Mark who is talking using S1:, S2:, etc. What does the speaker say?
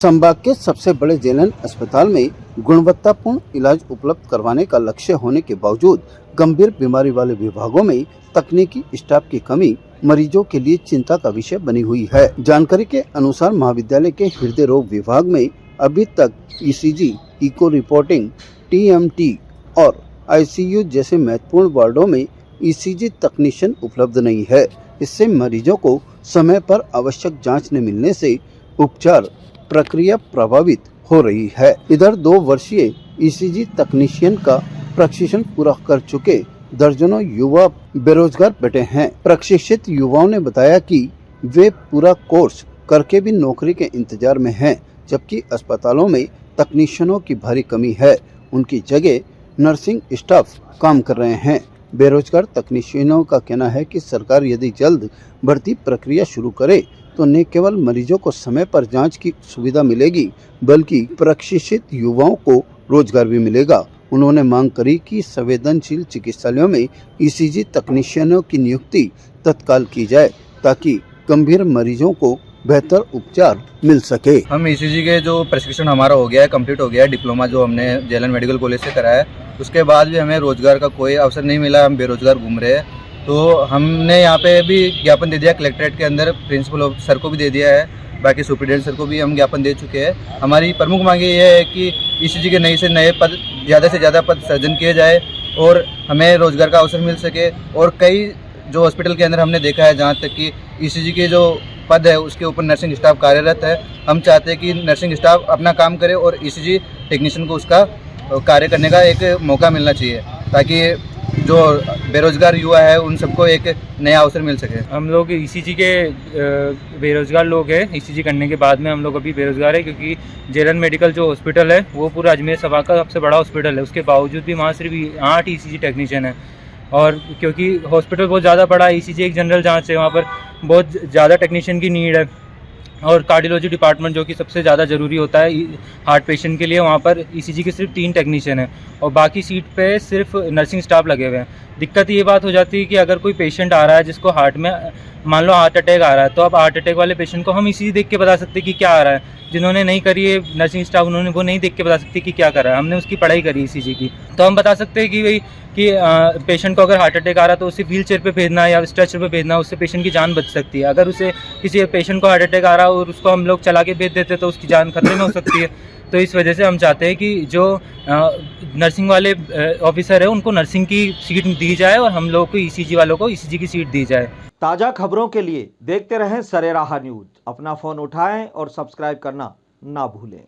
S1: संभाग के सबसे बड़े जेएलएन अस्पताल में गुणवत्तापूर्ण इलाज उपलब्ध करवाने का लक्ष्य होने के बावजूद गंभीर बीमारी वाले विभागों में तकनीकी स्टाफ की कमी मरीजों के लिए चिंता का विषय बनी हुई है। जानकारी के अनुसार महाविद्यालय के हृदय रोग विभाग में अभी तक ईसीजी, इको रिपोर्टिंग, टीएमटी और आईसीयू जैसे महत्वपूर्ण वार्डों में ईसीजी तकनीशियन उपलब्ध नहीं है। इससे मरीजों को समय पर आवश्यक जांच न मिलने से उपचार प्रक्रिया प्रभावित हो रही है। इधर 2 वर्षीय ईसीजी तकनीशियन का प्रशिक्षण पूरा कर चुके दर्जनों युवा बेरोजगार बैठे हैं। प्रशिक्षित युवाओं ने बताया कि वे पूरा कोर्स करके भी नौकरी के इंतजार में हैं, जबकि अस्पतालों में तकनीशियनों की भारी कमी है। उनकी जगह नर्सिंग स्टाफ काम कर रहे हैं। बेरोजगार तकनीशियनों का कहना है कि सरकार यदि जल्द भर्ती प्रक्रिया शुरू करे तो न केवल मरीजों को समय पर जांच की सुविधा मिलेगी, बल्कि प्रशिक्षित युवाओं को रोजगार भी मिलेगा। उन्होंने मांग करी कि संवेदनशील चिकित्सालयों में ईसीजी तकनीशियनों की नियुक्ति तत्काल की जाए ताकि गंभीर मरीजों को बेहतर उपचार मिल सके।
S2: हम ईसीजी के जो प्रशिक्षण हमारा हो गया है, कंप्लीट हो गया है, डिप्लोमा जो हमने जेएलएन मेडिकल कॉलेज से करा है, उसके बाद भी हमें रोजगार का कोई अवसर नहीं मिला। हम बेरोजगार घूम रहे हैं। तो हमने यहाँ पे भी ज्ञापन दे दिया कलेक्ट्रेट के अंदर, प्रिंसिपल सर को भी दे दिया है, बाकी सुप्रिटेंडेंट सर को भी हम ज्ञापन दे चुके हैं। हमारी प्रमुख मांग ये है कि ईसीजी के नए से नए पद, ज़्यादा से ज़्यादा पद सृजन किए जाए और हमें रोजगार का अवसर मिल सके। और कई जो हॉस्पिटल के अंदर हमने देखा है, जहाँ तक कि ईसीजी के जो पद है उसके ऊपर नर्सिंग स्टाफ कार्यरत है। हम चाहते हैं कि नर्सिंग स्टाफ अपना काम करे और ईसीजी टेक्नीशियन को उसका कार्य करने का एक मौका मिलना चाहिए, ताकि जो बेरोजगार युवा है उन सबको एक नया अवसर मिल सके।
S3: हम लोग ईसीजी के बेरोजगार लोग हैं। ईसीजी करने के बाद में हम लोग अभी बेरोजगार है, क्योंकि जेएलएन मेडिकल जो हॉस्पिटल है वो पूरा अजमेर सभा का सबसे बड़ा हॉस्पिटल है। उसके बावजूद भी वहाँ सिर्फ 8 ईसीजी टेक्नीशियन है। और क्योंकि हॉस्पिटल बहुत ज़्यादा बड़ा है, ईसीजी एक जनरल जाँच है, वहाँ पर बहुत ज़्यादा टेक्नीशियन की नीड है। और कार्डियोलॉजी डिपार्टमेंट जो कि सबसे ज़्यादा ज़रूरी होता है हार्ट पेशेंट के लिए, वहाँ पर ईसीजी के सिर्फ 3 टेक्नीशियन हैं और बाकी सीट पे सिर्फ नर्सिंग स्टाफ लगे हुए हैं। दिक्कत ये बात हो जाती है कि अगर कोई पेशेंट आ रहा है जिसको हार्ट में मान लो हार्ट अटैक आ रहा है, तो अब हार्ट अटैक वाले पेशेंट को हम ईसीजी देख के बता सकते हैं कि क्या आ रहा है। जिन्होंने नहीं करी है नर्सिंग स्टाफ, उन्होंने वो नहीं देख के बता सकते कि क्या कर रहा है। हमने उसकी पढ़ाई करी ईसीजी की, तो हम बता सकते हैं कि भाई कि पेशेंट को अगर हार्ट अटैक आ रहा है तो उसे व्हील चेयर पर भेजना या स्ट्रेचर पर भेजना, उससे पेशेंट की जान बच सकती है। अगर उसे किसी पेशेंट को हार्ट अटैक आ रहा है और उसको हम लोग चला के भेज देते तो उसकी जान खतरे में हो सकती है। तो इस वजह से हम चाहते हैं कि जो नर्सिंग वाले ऑफिसर है उनको नर्सिंग की सीट दी जाए और हम लोग को ईसीजी वालों को ईसीजी की सीट दी जाए।
S4: ताज़ा खबरों के लिए देखते रहें सरेराह न्यूज़। अपना फ़ोन उठाएं और सब्सक्राइब करना ना भूलें।